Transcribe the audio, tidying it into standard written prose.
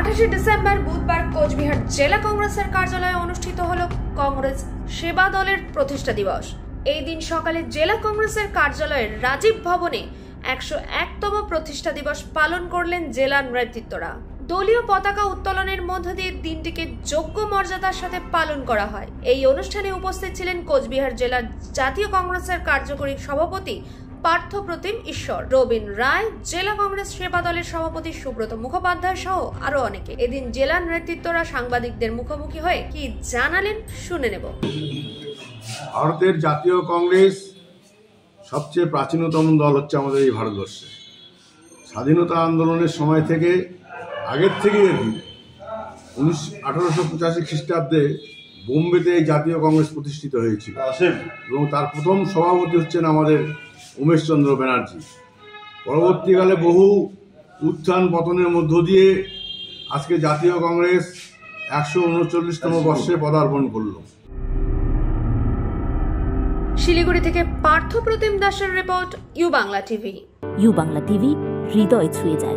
28 December বুধবার কোচবিহার জেলা কংগ্রেসের কার্যালয়ে অনুষ্ঠিত হলো কংগ্রেস সেবা দলের প্রতিষ্ঠা দিবস। এই দিন সকালে জেলা কংগ্রেসের কার্যালয়ের রাজীব ভবনে 101তম প্রতিষ্ঠা দিবস পালন করলেন জেলার নেতৃত্বরা। দলীয় পতাকা উত্তোলনের মধ্য দিয়ে দিনটিকে যোগ্য মর্যাদার সাথে পালন করা হয়। এই অনুষ্ঠানে উপস্থিত ছিলেন কোচবিহার জেলার জাতীয় কংগ্রেসের কার্যকরী সভাপতি পার্থ প্রতিম ঈশ্বর, রবীন রায়, জেলা কংগ্রেস সেবা দলের সভাপতি সুব্রত মুখোপাধ্যায় সহ আরো অনেকে। এদিন জেলার নেতৃত্বরা সাংবাদিকদের মুখোমুখি হয়ে কি জানালেন শুনে নেব। ভারতের জাতীয় কংগ্রেস সবচেয়ে প্রাচীনতম দল হচ্ছে আমাদের এই ভারতবর্ষে। স্বাধীনতা আন্দোলনের সময় থেকে আগের থেকেই 1885 খ্রিস্টাব্দে বোম্বেতে এই জাতীয় কংগ্রেস প্রতিষ্ঠিত হয়েছিল এবং তার প্রথম সভাপতি হচ্ছেন আমাদের উমেশচন্দ্র ব্যানার্জি। পরবর্তীকালে বহু উত্থান পতনের মধ্য দিয়ে আজকে জাতীয় কংগ্রেস 139তম বর্ষে পদার্পণ করল। শিলিগুড়ি থেকে পার্থ প্রতিম দাসের report, U Bangla TV. U Bangla TV, হৃদয় ছুঁয়ে যায়।